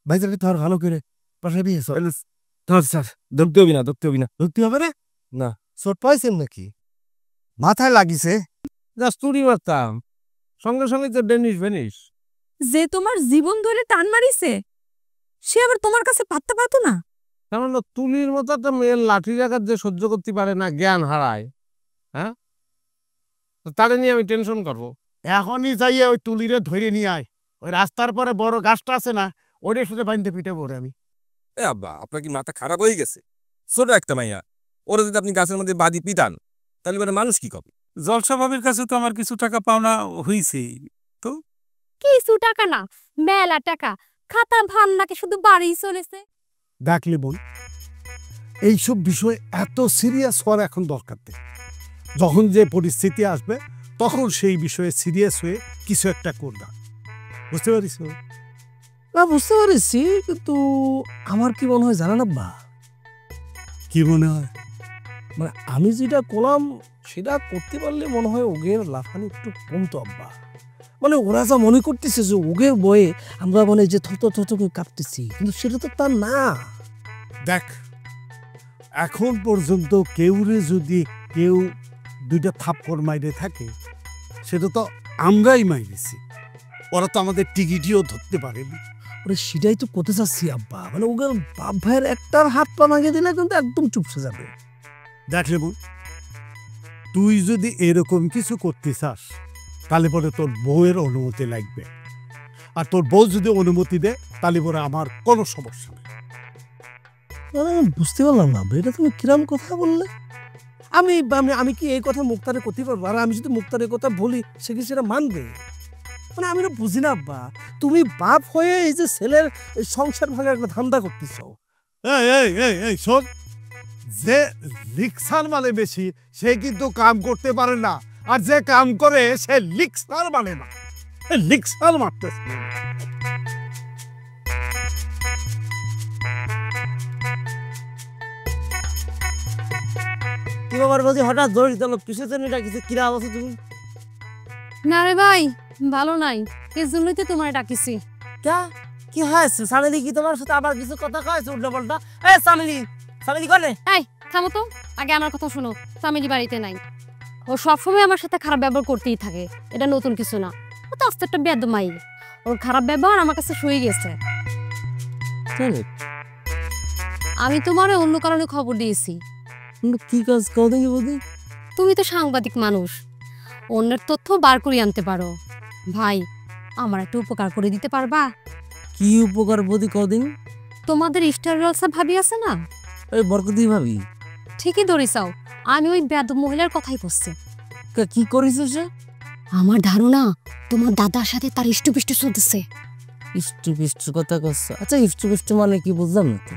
ভাইজাকে ধর ভালো করে বাসায় বিয়ে ধর স্যার ধরতে হবি না ধরতে হবে রে না চোট পাইছেন নাকি মাথায় লাগিছে জাস্ট তুড়ি মারতাম সঙ্গে সঙ্গে তো ডেনিশ ভেনিস যে তোমার জীবন ধরে টান মারিছে সে আবার তোমার কাছে পাত্তা পাতো না কারণ তুলির মতো একটা মেয়ের লাঠির আঘাত যে সহ্য করতে পারে না জ্ঞান হারায় হ্যাঁ তারে নিয়ে আমি টেনশন করবো এখনই যাইয়ে ওই তুলিরে ধরে নিয়ে আয় ওই রাস্তার পরে বড় গাছটা আছে না ওইটার সাথে বাঁধতে পিঠে পড়ে আমি এ আব্বা আপনার কি মাথা খারাপ হয়ে গেছে ছোট একটা মাইয়া ওরা যদি আপনি গাছের মধ্যে বাদি পিটান তাহলে মানে মানুষ কি কবে জলসা ভাবির কাছে তো আমার কিছু টাকা পাওনা হইছে তো কিছু টাকা না মেলা টাকা খাতা ভান নাকি শুধু বাড়ি চলেছে দেখলি বোন এইসব বিষয় এত সিরিয়াস হওয়ার এখন দরকার নেই যখন যে পরিস্থিতি আসবে তখন সেই বিষয়ে সিরিয়াস হয়ে কিছু একটা করবে বুঝতে পারিস না বুঝতে পারছি কিন্তু আমার কি মনে হয় জানেন আব্বা কি মনে হয় মানে আমি যেটা করলাম সেটা করতে পারলে মনে হয় ওগের লাফানি একটু কমতো আব্বা মানে ওরা যা মনে করতেছে যে ওগের বয়ে আমরা মানে যে থত করে কাঁপতেছি কিন্তু সেটা তো তার না দেখ এখন পর্যন্ত যদি কেউ দুইটা থাপ্পড় মাইরে থাকে সেটা তো আমরাই মাইরেছি ওরা তো আমাদের টিকিটিও ধরতে পারেনি ওরে সেটাই তো করতে চাচ্ছি আব্বা মানে ওগের বাপ ভাইয়ের একটার হাত পা ভাঙিয়ে দিলে কিন্তু একদম চুপসে যাবে দেখলে বোন তুই যদি এরকম কিছু করতে চাস তাহলে পরে তোর বউয়ের অনুমতি লাগবে আর তোর বউ যদি অনুমতি দেয় তাহলে পরে আমার কোনো সমস্যা নেই বুঝতে পারলাম না এটা তুমি কিরম কথা বললে আমি আমি কি এই কথা মুক্তারে করতে পারবো আর আমি যদি মুক্তারের কথা বলি সে কি সেটা মানবে মানে আমি না বুঝি না আব্বা তুমি বাপ হয়ে এই যে ছেলের সংসার ভাঙার একটা ধান্দা করতেছ এই শোন যে লিক্সার মানে বেশি সে কিন্তু কাম করতে পারে না আর যে কাম করে সে লিক্সার মানে না লিক্সার মারতেছে কি বাবার বলছি হঠাৎ জড়ি দিল কিসের জন্য ডাকিছে কিরা আছো তুমি না রে ভাই ভালো নাই এই জন্যই তো তোমার ডাকিছি কি হয়েছে সামিলি কি তোমার সাথে আবার কিছু কথা কয়েছে উল্টো পাল্টা সামিলি করে এই থামো তো আগে আমার কথা শোনো সামিলি বাড়িতে নাই ও সবসময় আমার সাথে খারাপ ব্যবহার করতেই থাকে এটা নতুন কিছু না ও তো আস্তে একটা বেদমাই ওর খারাপ ব্যবহার আমার কাছে শুয়ে গেছে আমি তোমার অন্য কারণে খবর দিয়েছি কি কাজ কদিন বদি তুমি তো সাংবাদিক মানুষ অন্যের তথ্য বার করে আনতে পারো ভাই আমার একটা উপকার করে দিতে পারবা কি উপকার বদি কদিন তোমাদের স্টার রলসা ভাবি আছে না ওই বরকতি ভাবি ঠিকই ধরেছাও আমি ওই বেদ মহিলার কথাই করছি কি করেছে সে আমার ধারণা তোমার দাদার সাথে তার ইষ্টপিষ্ট চলতেছে ইষ্টপিষ্ট কথা করছে আচ্ছা ইষ্টপিষ্ট মানে কি বুঝলাম না তো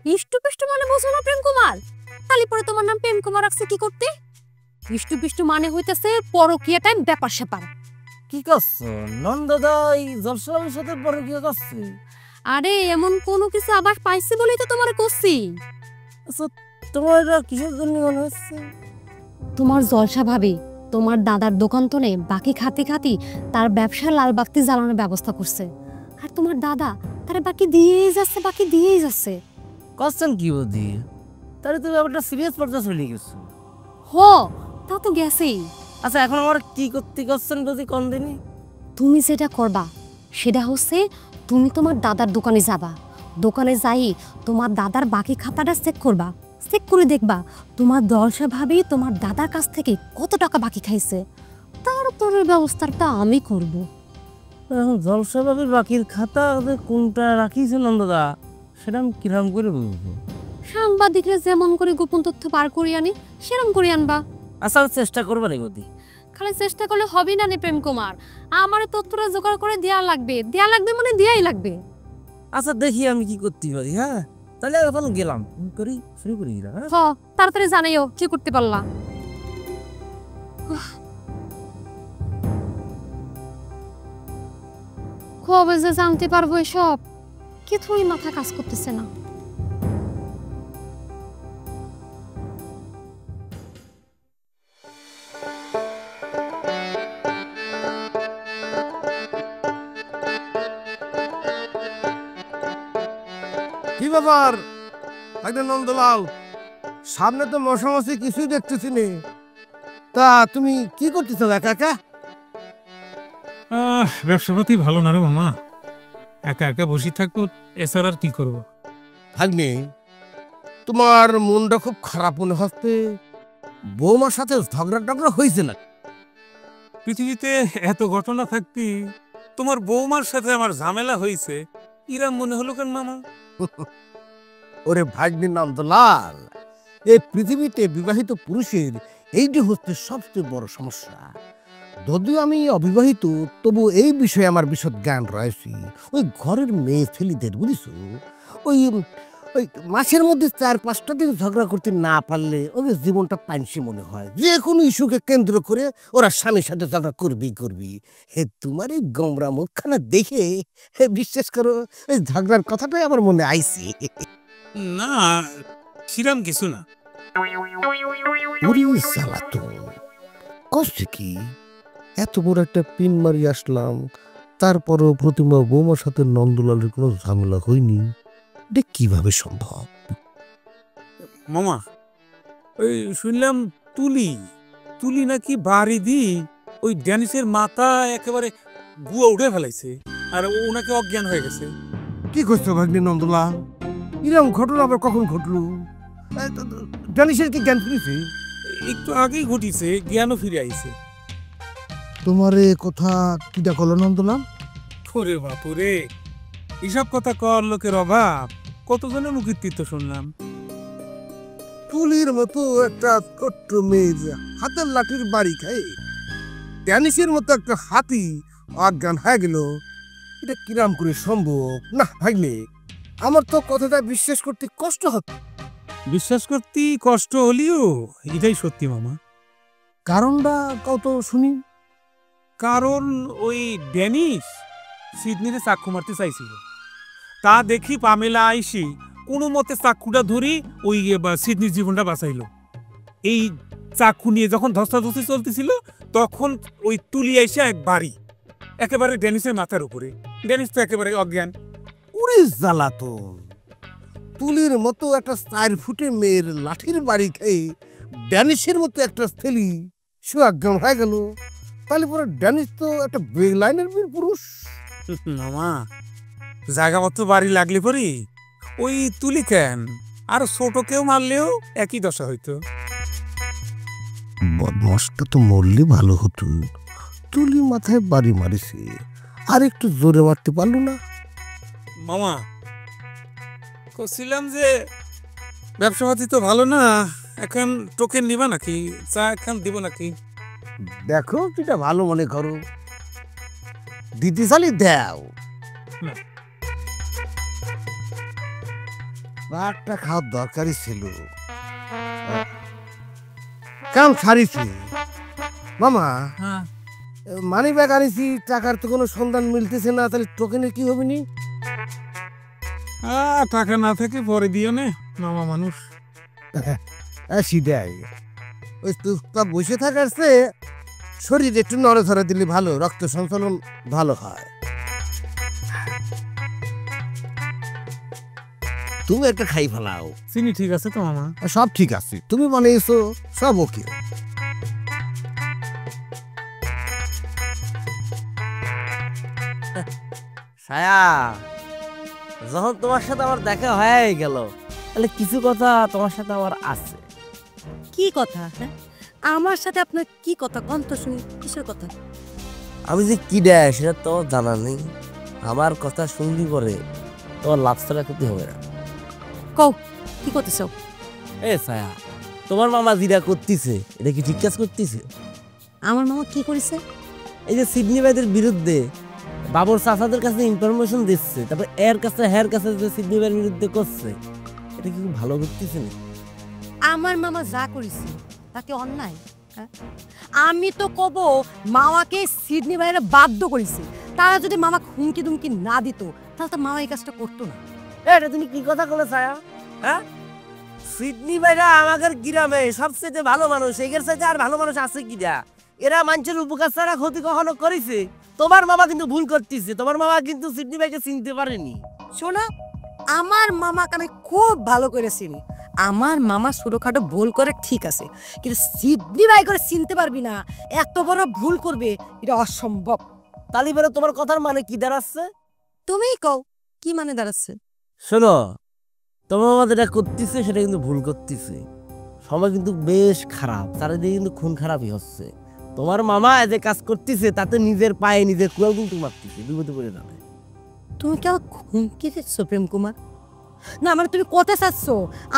ইষ্টপিষ্ট মানে বোঝো না প্রেম কুমার তাহলে পরে তোমার নাম প্রেম কুমার রাখছে কি করতে ইষ্টপিষ্ট মানে হইতেছে পরকীয়া টাইম ব্যাপার স্যাপার কি করছো নন্দদা এই জলসলামের সাথে পরকীয়া করছে আরে এমন কোনো কিছু আবার পাইছি বলেই তো তোমার করছি আচ্ছা তোমার এটা কিসের জন্য মনে হচ্ছে তোমার জলসা ভাবি তোমার দাদার দোকান তো নেই বাকি খাতে খাতি তার ব্যবসা লাল বাতি জ্বালানোর ব্যবস্থা করছে আর তোমার দাদা তারে বাকি দিয়েই যাচ্ছে করছেন কি বুদ্ধি তাহলে তুমি ব্যাপারটা সিরিয়াস পর্যায়ে চলে গেছো তা তো গেছেই আচ্ছা এখন আমার কি করতে করছেন যদি কোন দিনই তুমি যেটা করবা সেটা হচ্ছে তুমি তোমার দাদার দোকানে যাবা দোকানে যাই তোমার দাদার বাকি খাতাটা চেক করবা চেক করে দেখবা তোমার দলসা ভাবি তোমার দাদার কাছ থেকে কত টাকা বাকি খাইছে তারপরের ব্যবস্থাটা আমি করব এখন জলসা ভাবির বাকির খাতা কোনটা রাখিছে নন্দদা সেটা আমি কিরম করে বুঝবো সাংবাদিকরা যেমন করে গোপন তথ্য বার করে আনি সেরকম করে আনবা আচ্ছা চেষ্টা করবা রে গদি খালি চেষ্টা করলে হবে না নে প্রেম কুমার আমার তথ্যটা জোগাড় করে দেয়া লাগবে মানে দেয়াই লাগবে আচ্ছা দেখি আমি কি করতে পারি হ্যাঁ তাহলে এখন গেলাম শুরু করি তাড়াতাড়ি জানাইও কি করতে পারলা কবে যে জানতে পারবো এসব কিছুই মাথা কাজ করতেছে না কি ব্যাপার ভাইদের নন্দলাল, সামনে তো মশামশি কিছুই দেখতেছি নে, তা তুমি কি করতেছো একা একা? ব্যবসাপাতি ভালো না রে মামা, একা একা বসে থাকবো, এছাড়া আর কি করবো। ভাগ্নে, তোমার মনটা খুব খারাপ মনে হচ্ছে। বৌমার সাথে ঝগড়া টগড়া হয়েছে না? পৃথিবীতে এত ঘটনা থাকতি তোমার বৌমার সাথে আমার ঝামেলা হয়েছে ইরাম মনে হলো কেন মামা? ওরে ভাগ্নে নন্দলাল, এই পৃথিবীতে বিবাহিত পুরুষের এইটি হচ্ছে সবচেয়ে বড় সমস্যা। যদিও আমি অবিবাহিত, তবু এই বিষয়ে আমার বিশদ জ্ঞান রয়েছে। ওই ঘরের মেয়ে ছেলেদের বুঝিস, ওই ওই মাসের মধ্যে 4-5টা দিন ঝগড়া করতে না পারলে ওদের জীবনটা পাইনসি মনে হয়। যে কোনো ইস্যুকে কেন্দ্র করে ওরা স্বামীর সাথে ঝগড়া করবি। হে, তোমার এই গোমরা মুখখানা দেখে বিশ্বাস করো, ওই ঝগড়ার কথাটাই আমার মনে আইছে। না, সিরাম কিছু না। কষ্ট কি, এত বড় একটা পিন মারি আসলাম, তারপরও প্রতিমা বৌমার সাথে নন্দলালের কোনো ঝামেলা হয়নি। এটা কিভাবে সম্ভব? মামা, ওই শুনলাম তুলি নাকি বাড়ি দি ওই ড্যানিসের মাথা একেবারে গুয়া উঠে ফেলাইছে, আর ওনাকে অজ্ঞান হয়ে গেছে। কি করছো ভাগ্নে নন্দলাল? এরকম ঘটনা আবার কখন ঘটলো? ড্যানিশের কি জ্ঞান ফিরেছে? একটু আগেই ঘটিছে, জ্ঞানও ফিরে আইছে। তোমার এ কথা কিটা কল নন্দলাল? ওরে বাপুরে, এসব কথা কর লোকের অভাব, কতজনের মুখীর্তিত্ব শুনলাম। তুলির মতো একটা ছোট্ট মেয়ের হাতের লাঠির বাড়ি খায় ড্যানিশের মতো একটা হাতি অজ্ঞান হয়ে গেল, এটা কিরাম করে সম্ভব? না ভাগ্নে, আমার তো কথাটা বিশ্বাস করতে কষ্ট হচ্ছে। বিশ্বাস করতে কষ্ট হলেও এটাই সত্যি মামা। কারণটা কত শুনি। কারণ ওই ড্যানিশ সিডনিতে চাক্ষু মারতে চাইছিল, তা দেখি পামেলা আইসি কোনো মতে চাক্ষুটা ধরি ওই সিডনির জীবনটা বাঁচাইলো। এই চাক্ষু নিয়ে যখন ধস্তাধস্তি চলতেছিল, তখন ওই তুলি আইসা এক বাড়ি একেবারে ড্যানিসের মাথার উপরে। ড্যানিস তো একেবারে অজ্ঞান। উড়ে জ্বালাতন, তুলির মতো একটা 4 ফুটের মেয়ের লাঠির বাড়ি খেয়ে ড্যানিশের মতো একটা ছেলে সে অজ্ঞান হয়ে গেল। তাহলে পরে ড্যানিশ তো একটা বেলাইনের বীর পুরুষ। মামা, জায়গা মতো বাড়ি লাগলে পরি ওই তুলি কেন, আর ছোট কেউ মারলেও একই দশা হইতো। বদমাসটা তো মরলে ভালো হতো। তুলি মাথায় বাড়ি মারিছে, আর একটু জোরে মারতে পারলো না? মামা, কছিলাম যে ব্যবসাপাতি তো ভালো না, এখন টোকেন নিবা নাকি, চা এখন দিব নাকি? দেখো যেটা ভালো মনে করো, দিতে চালি দাও। না। একটা খাওয়ার দরকারই ছিল, কাম ছাড়িছি। মামা, হ্যাঁ, মানি ব্যাগ আনিছি, টাকার তো কোনো সন্ধান মিলতেছে না, তাহলে টোকেনের কি হবে নি? টাকা না থাকে পরে দিও নে, মামা মানুষ। সিধাই ওই তুস্তা বসে থাকার চেয়ে শরীরে একটু নড়াচড়া দিলে ভালো, রক্ত সঞ্চালন ভালো হয়। তুমি একটা খাই ফেলাও। চিনি ঠিক আছে তো মামা? সব ঠিক আছে, তুমি বানিয়েছো, সব ওকে। ছায়া, যখন তোমার সাথে আমার দেখা হয়ে গেল, তাহলে কিছু কথা তোমার সাথে আমার আছে। কি কথা? হ্যাঁ, আমার সাথে আপনার কি কথা? কন্ত শুনি, কিসের কথা? আমি যে কি দেয় সেটা তোমার জানা নেই। আমার কথা শুনলি পরে তোমার লাভ ছাড়া ক্ষতি হবে না। কও, কি করতেছ? এ ছায়া, তোমার মামা যেটা করতেছে এটা কি ঠিক কাজ করতেছে? আমার মামা কি করেছে? এই যে সিডনি ভাইদের বিরুদ্ধে বাবর চাচাদের কাছে ইনফরমেশন দিচ্ছে, তারপর এর কাছে হের কাছে যে সিডনি ভাইয়ের বিরুদ্ধে করছে, এটা কি খুব ভালো করতেছে না? আমার মামা যা করেছে তাকে অন্যায়? হ্যাঁ, আমি তো কব মামাকে সিডনি বাইরে বাধ্য করেছি। তারা যদি মামা হুমকি দুমকি না দিত, তাহলে তো মামা এই কাজটা করতো না। এটা তুমি কি কথা বলে ছায়া? হ্যাঁ, সিডনি ভাইরা আমাদের গ্রামে সবচেয়ে ভালো মানুষ, এগের সাথে আর ভালো মানুষ আছে কিনা? এরা মানুষের উপকার ছাড়া ক্ষতি কখনো করেছে? তোমার মামা কিন্তু ভুল করতেছে, তোমার মামা কিন্তু সিডনি ভাইকে চিনতে পারেনি। শোনো, আমার মামাকে আমি খুব ভালো করে চিনি। আমার মামা ছোটখাটো ভুল করে ঠিক আছে, কিন্তু সিডনি ভাই করে চিনতে পারবি না, এত বড় ভুল করবে এটা অসম্ভব। তালি বেরো তোমার কথার মানে কি দাঁড়াচ্ছে? তুমিই কও কি মানে দাঁড়াচ্ছে? শোনো, তোমার মামা যেটা করতেছে সেটা কিন্তু ভুল করতেছে। সময় কিন্তু বেশ খারাপ, চারিদিকে কিন্তু খুন খারাপই হচ্ছে। তোমার মামা যে কাজ করতেছে তাতে নিজের পায়ে নিজের কুয়াল কিন্তু মারতেছে, বিপদে পড়ে যাবে। তুমি কি আমার হুমকি দিচ্ছ প্রেম কুমার? না মানে তুমি কোথায় চাচ্ছ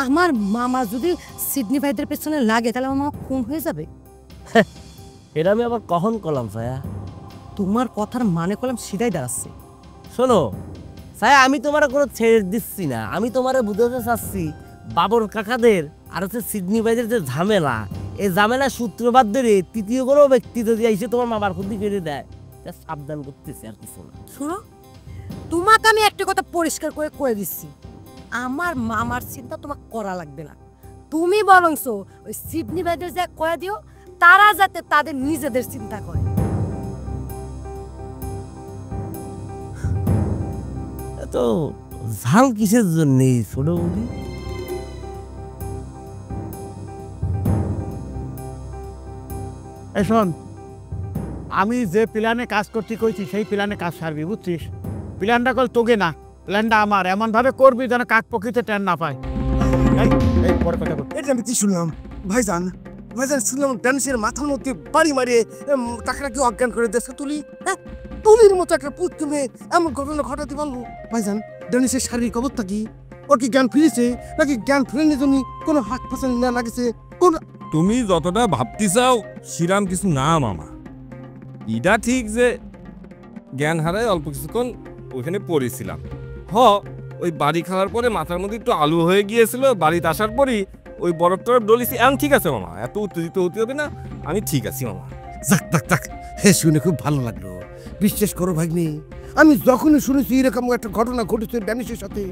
আমার মামা যদি সিডনি ভাইদের পেছনে লাগে তাহলে আমার মামা খুন হয়ে যাবে? এটা আমি আবার কখন করলাম ছায়া? তোমার কথার মানে করলাম সেটাই দাঁড়াচ্ছে। শোনো ছায়া, আমি তোমার কোনো ছেড়ে দিচ্ছি না, আমি তোমার বুঝাতে চাচ্ছি বাবর কাকাদের আর হচ্ছে সিডনি ভাইদের যে ঝামেলা, এই ঝামেলা সূত্রপাত ধরে তৃতীয় কোনো ব্যক্তি যদি এসে তোমার মামার ক্ষতি করে দেয়, তা সাবধান করতেছে আর কিছু না। শোনো, তোমাকে আমি একটা কথা পরিষ্কার করে কয়ে দিচ্ছি, আমার মামার চিন্তা তোমাকে করা লাগবে না। তুমি বরংস ওই সিডনি ভাইদের যা কয়ে দিও, তারা যাতে তাদের নিজেদের চিন্তা করে। তো ঝাল কিসের জন্য ছোট বৌদি? এই শোন, আমি যে প্ল্যানে কাজ করতে কইছি সেই প্ল্যানে কাজ সারবি, বুঝছিস? প্ল্যানটা কল তোকে না, প্ল্যানটা আমার। এমনভাবে করবি যেন কাক পক্ষিতে টেন না পায়। এই পরে কথা বল। এটা আমি কি শুনলাম ভাইজান? ভাইজান শুনলাম ড্যান্সের মাথার মধ্যে বাড়ি মারিয়ে টাকাটা কি অজ্ঞান করে দেশে তুলি, হ্যাঁ? তুলির মতো একটা পুত্র মেয়ে এমন ঘটনা ঘটাতে পারলো? ভাইজান, ড্যান্সের শারীরিক অবস্থা কি? ওর কি জ্ঞান ফিরেছে নাকি জ্ঞান ফিরেনি জন্য কোনো হাত ফাঁসানি না লাগেছে? কোন তুমি যতটা ভাবতে চাও শ্রীরাম কিছু না মামা। এটা ঠিক যে জ্ঞান হারায় অল্প কিছুক্ষণ ওইখানে পড়েছিলাম। ওই বাড়ি খাওয়ার পরে মাথার মধ্যে একটু আলু হয়ে গিয়েছিল, বাড়িতে আসার পরই ওই বরফ টরফ ডলিছি। এখন ঠিক আছে মামা, এত উত্তেজিত হতে হবে না, আমি ঠিক আছি মামা। যাক যাক যাক, হে শুনে খুব ভালো লাগলো। বিশ্বাস করো ভাগ্নি, আমি যখনই শুনেছি এরকম একটা ঘটনা ঘটেছে ড্যানিশের সাথে,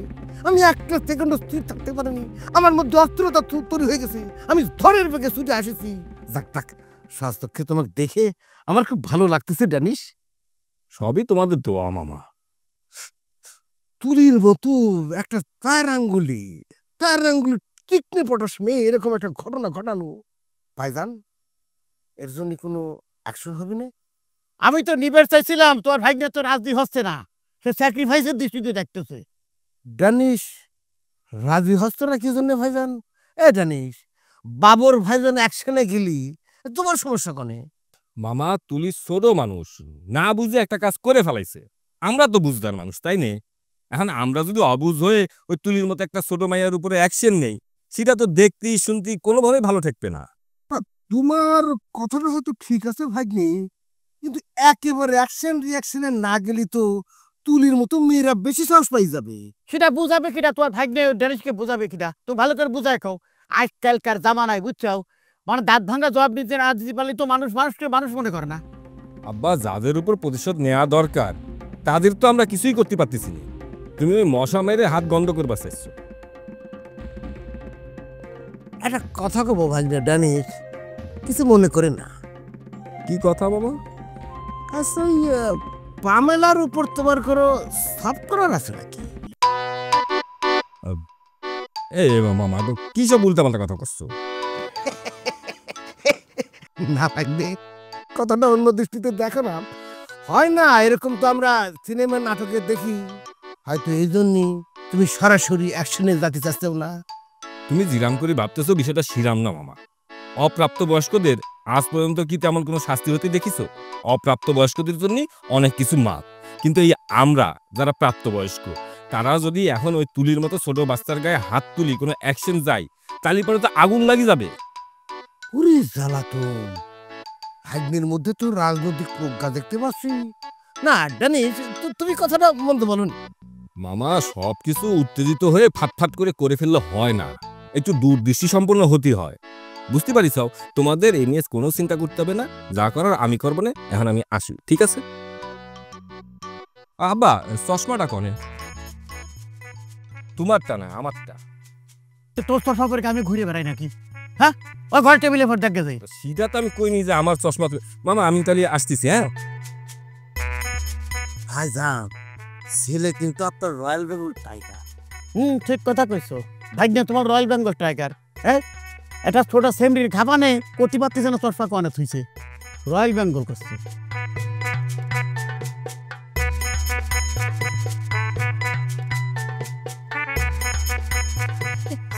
আমি একটা সেকেন্ড স্থির থাকতে পারিনি। আমার মধ্যে অস্ত্রতা তৈরি হয়ে গেছে, আমি ধরের বেগে ছুটে আসেছি। যাক যাক, স্বাস্থ্যকে তোমাকে দেখে আমার খুব ভালো লাগতেছে ড্যানিশ। সবই তোমাদের দোয়া মামা। তুলির মতো একটা চার আঙ্গুলি চিকনে পটাশ মেয়ে এরকম একটা ঘটনা ঘটানো, ভাইজান এর জন্য কোনো অ্যাকশন হবে না? আমি তো নিবের চাইছিলাম, তোর ভাগ্নে তো রাজনীতি হচ্ছে না, সে স্যাক্রিফাইসের দৃষ্টিতে দেখতেছে। ড্যানিশ রাজি হচ্ছে না কি জন্য ভাইজান? এ ড্যানিশ, বাবর ভাইজান অ্যাকশনে গেলি, তোমার সমস্যা কনে? মামা তুলি ছোট মানুষ, না বুঝে একটা কাজ করে ফেলাইছে। আমরা তো বুঝদার মানুষ, তাই নে? এখন আমরা যদি অবুঝ হয়ে ওই তুলির মতো একটা ছোট মাইয়ার উপরে অ্যাকশন নেই, সেটা তো দেখতে শুনতে কোনোভাবে ভালো ঠেকবে না। তোমার কথাটা হয়তো ঠিক আছে ভাগ্নি, কিন্তু একেবারে অ্যাকশন রিয়াকশনে না গেলি তো তুলির মতো মেয়েরা বেশি সাহস পাই যাবে। সেটা বুঝাবে কিনা তোর ভাগ্নে ড্যানিশকে বুঝাবে কিনা? তুমি ভালো করে বুঝাই খাও। আজকালকার জামানায় বুঝছাও, মানে দাঁত ভাঙা জবাব দিতে না দিতে পারলে তো মানুষকে মানুষ মনে করে না। আব্বা, যাদের উপর প্রতিশোধ নেওয়া দরকার তাদের তো আমরা কিছুই করতে পারতেছি না। তুমি ওই মশা মেরে হাত গন্ধ করবার চাইছো। একটা কথা কব ভাগ্নে ড্যানিশ, কিছু মনে করে না। কি কথা বাবা? আচ্ছা, পামেলার উপর তোমার কোনো সাপ করার আছে নাকি? এই মামা তো কি সব উল্টাপাল্টা কথা করছো? না ভাগ্নে, কথাটা অন্য দৃষ্টিতে দেখো না। হয় না এরকম তো আমরা সিনেমা নাটকে দেখি, হয়তো এই জন্যই তুমি সরাসরি অ্যাকশনে যেতে চাচ্ছেও না। তুমি জিরাম করে ভাবতেছো বিষয়টা শিরাম না মামা। অপ্রাপ্ত বয়স্কদের আজ পর্যন্ত কি তেমন কোনো শাস্তি হতে দেখিছো? অপ্রাপ্ত বয়স্কদের জন্য অনেক কিছু মাপ, কিন্তু এই আমরা যারা প্রাপ্তবয়স্ক, তারা যদি এখন ওই তুলির মতো ছোট বাচ্চার গায়ে হাত তুলি কোনো অ্যাকশন যায়, তাহলে পরে তো আগুন লাগি যাবে। পুরি জ্বালাতন, ভাগ্নের মধ্যে তো রাজনৈতিক প্রজ্ঞা দেখতে পাচ্ছি না। ড্যানিশ, তুমি কথাটা মন্দ বলনি। মামা, সবকিছু উত্তেজিত হয়ে ফাটফাট করে ফেললে হয় না, একটু দূরদৃষ্টি সম্পন্ন হতে হয়। বুঝতে পারিস? তোমাদের এ নিয়ে কোনো চিন্তা করতে হবে না, যা করার আমি করবো না। এখন আমি আসি, ঠিক আছে? আব্বা, চশমাটা কনে? তোমারটা না, আমারটা। তোর চশমা পরে আমি ঘুরে বেড়াই নাকি? হ্যাঁ, ওই ঘর টেবিলে পর দেখে যাই। সেটা তো আমি কইনি যে আমার চশমা। মামা, আমি তাহলে আসতেছি। হ্যাঁ ভাইজান, ছেলে কিন্তু আপনার রয়্যাল বেঙ্গল টাইগার, ঠিক কথা কইছো। ভাগ্য তোমার রয়্যাল বেঙ্গল টাইগার, হ্যাঁ এটা ছোট সেমরির খাবানে প্রতিবাদ যেন চর্চা কনে থুইছে রয়্যাল বেঙ্গল করছে।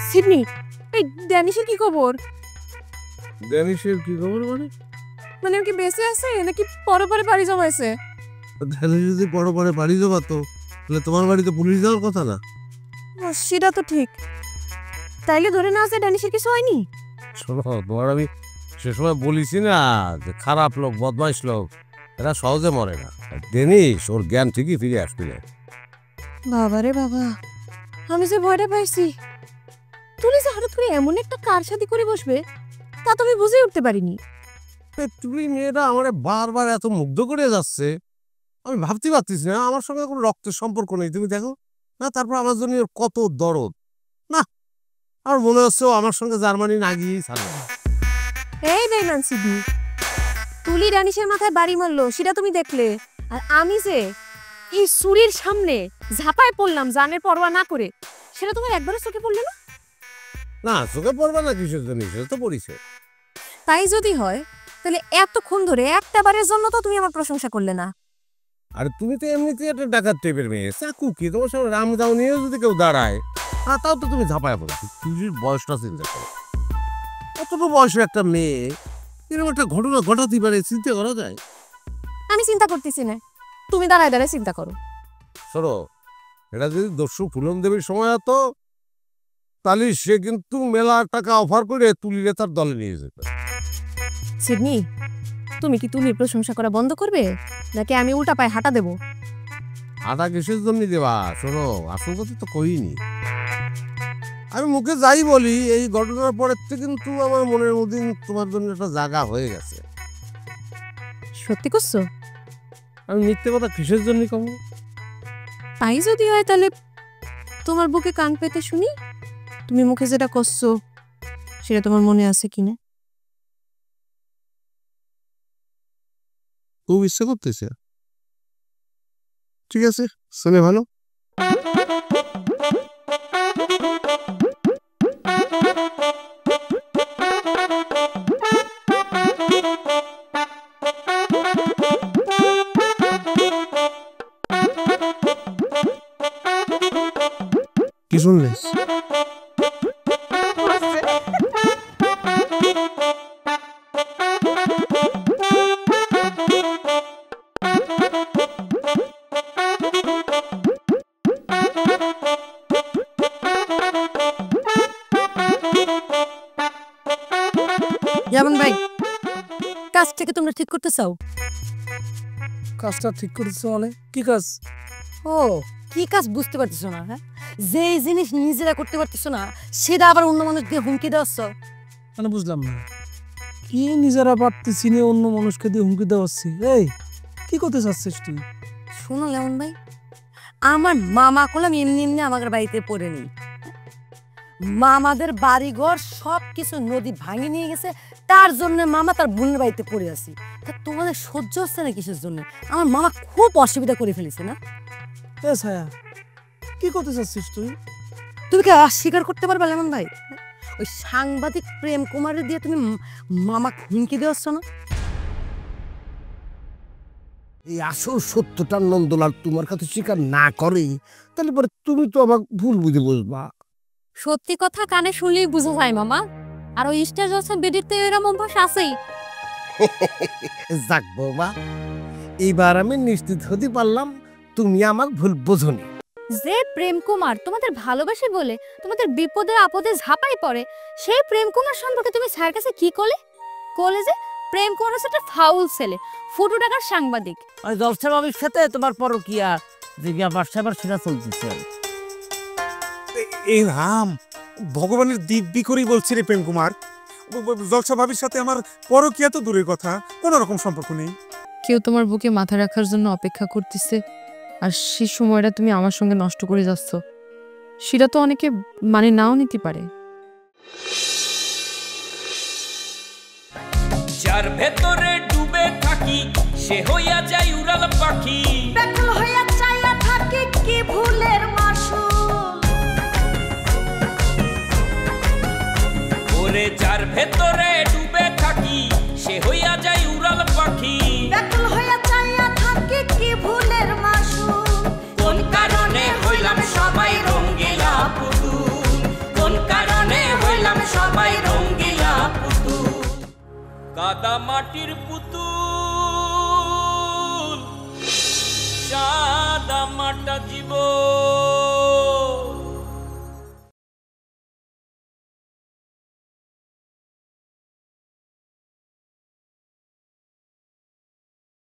সিডনি, এই ড্যানিশের কি খবর? ড্যানিশের কি খবর মানে? মানে ও কি বেঁচে আছে নাকি পরে পরে বাড়ি জমাইছে? ড্যানিশ যদি পরে পরে বাড়ি জমাতো তাহলে তোমার বাড়িতে পুলিশ যাওয়ার কথা না। সেটা তো ঠিক, তাইলে ধরে না আছে ড্যানিশের কিছু হয়নি? শোনো, তোমার আমি সে সময় বলিছি না যে খারাপ লোক, বদমাইশ লোক এরা সহজে মরে না। ডেনিস ওর জ্ঞান ঠিকই ফিরে আসছিল। বাবা রে বাবা, আমি যে ভয়টা পাইছি। তুই যে হঠাৎ করে এমন একটা কার সাথে করে বসবে তা তো আমি বুঝে উঠতে পারিনি। তুমি মেয়েটা আমার বারবার এত মুগ্ধ করে যাচ্ছে, আমি ভাবতে পারতেছি না আমার সঙ্গে কোনো রক্তের সম্পর্ক নেই। তুমি দেখো না, তারপর আমার জন্য ওর কত দরদ। না, আমার মনে হচ্ছে ও আমার সঙ্গে জার্মানি না গিয়েই ছাড়বে। এই বেইমান সিডনি, তুলি ড্যানিশের মাথায় বাড়ি মারলো সেটা তুমি দেখলে, আর আমি যে এই সুরির সামনে ঝাঁপায় পড়লাম জানের পরোয়া না করে, সেটা তোমার একবারও চোখে পড়লো না? না, চোখে পড়বে না কিসের জন্য, সেটা তো পরিচয়। তাই যদি হয় তাহলে এতক্ষণ ধরে একটা বারের জন্য তো তুমি আমার প্রশংসা করলে না। আর তুমি তো এমনিতে একটা ডাকাত টাইপের মেয়ে, চাকু কি তোমার সঙ্গে রামদাও নিয়েও যদি কেউ দাঁড়ায় তাও তো তুমি ঝাঁপায় পড়ো। তুই বয়সটা চিন্তা করো, অতটুকু বয়সের একটা মেয়ে এরকম একটা ঘটনা ঘটাতে পারে, চিন্তা করা যায়? আমি চিন্তা করতেছি না, তুমি দাঁড়ায় দাঁড়ায় চিন্তা করো। শোনো, এটা যদি দস্যু ফুলন দেবীর সময় হতো তাহলে সে কিন্তু মেলা টাকা অফার করে তুলিরে তার দলে নিয়ে যেত। সিডনি, তুমি কি তুলির প্রশংসা করা বন্ধ করবে নাকি আমি উল্টা পায়ে হাঁটা দেবো? আটা কিসের জন্য দেবা? শোনো, আসল কথা তো কইনি। আমি মুখে যাই বলি, এই ঘটনার পরের থেকে কিন্তু আমার মনের মধ্যে তোমার জন্য একটা জায়গা হয়ে গেছে। সত্যি করছো? আমি মিথ্যে কথা কিসের জন্য কম? তাই যদি হয় তাহলে তোমার বুকে কান পেতে শুনি, তুমি মুখে যেটা করছো সেটা তোমার মনে আছে কিনা? খুব ইচ্ছে করতেছে। ঠিক আছে, শুনে ভালো। কি শুনলে? যেমন ভাই, কাজ থেকে তোমরা ঠিক করতে চাও? কাজটা ঠিক করেছো মানে কি কাজ? ও, কি কাজ বুঝতে পারতেছো না? হ্যাঁ, যে জিনিস নিজেরা করতে পারতেছো না সেটা আবার অন্য মানুষ দিয়ে হুমকি দেওয়াচ্ছ। মানে বুঝলাম না, কি নিজেরা পারতেছি না অন্য মানুষকে দিয়ে হুমকি দেওয়াচ্ছি? এই কি করতে চাচ্ছিস তুই? শোনো লেমন ভাই, আমার মামা কলাম এমনি এমনি আমাদের বাড়িতে পড়ে নেই। মামাদের বাড়িঘর সব কিছু নদী ভাঙে নিয়ে গেছে, তার জন্য মামা তার বোনের বাড়িতে পড়ে আছি। তা তোমাদের সহ্য হচ্ছে না কিসের জন্য? আমার মামা খুব অসুবিধা করে ফেলেছে না? এ ছায়া, কি করতে চাচ্ছিস তুই? তুমি কি অস্বীকার করতে পারবে লেমন ভাই? ওই সাংবাদিক প্রেম কুমারের দিয়ে তুমি মামা হুমকি দেওয়াচ্ছ না? এই আসল সত্যটা নন্দলাল তোমার কাছে স্বীকার না করে তাহলে পরে তুমি তো আমাকে ভুল বুঝে বসবা। সত্যি কথা কানে শুনলেই বুঝা যায় মামা, আর ওই স্টার জলসা বেডিতে এরকম অভ্যাস আছেই। যাক বৌমা, এইবার আমি নিশ্চিত হতে পারলাম তুমি আমাকে ভুল বোঝনি। যে প্রেম কুমার তোমাদের ভালোবাসে বলে তোমাদের বিপদে আপদে ঝাঁপাই পড়ে, সেই প্রেম কুমার সম্পর্কে তুমি স্যার কাছে কি করলে যে প্রেম কুমার হচ্ছে একটা ফাউল ছেলে, ফুটু টাকার সাংবাদিক। ওই জলসা বাবির সাথে তোমার পরকিয়া যে ব্যাপার স্যাপার সেটা চলতেছে। এই রাম, ভগবানের দিব্যি করেই বলছি রে প্রেম কুমার, জলসা ভাবির সাথে আমার পরকীয়া তো দূরের কথা, কোনো রকম সম্পর্ক নেই। কেউ তোমার বুকে মাথা রাখার জন্য অপেক্ষা করতেছে, আর সেই সময়টা তুমি আমার সঙ্গে নষ্ট করে যাচ্ছ। সেটা তো অনেকে মানে নাও নিতে পারে। যার ভেতরে ডুবে থাকি সে হইয়া যায় উড়াল পাখি, ব্যাকুল হইয়া চাইয়া থাকি কি ভুলের মাসুল। ওরে যার ভেতরে ডুবে থাকি সে হইয়া যায় উড়াল পাখি ব্যাকুল হইয়া চাইয়া থাকি কি ভুলের মাসুল কোন কারণে হইলাম সবাই রঙ্গিলা পুতুল কোন কারণে হইলাম সবাই রঙ্গিলা পুতুল কাদা মাটির পুতুল সাদা মাটা জীবন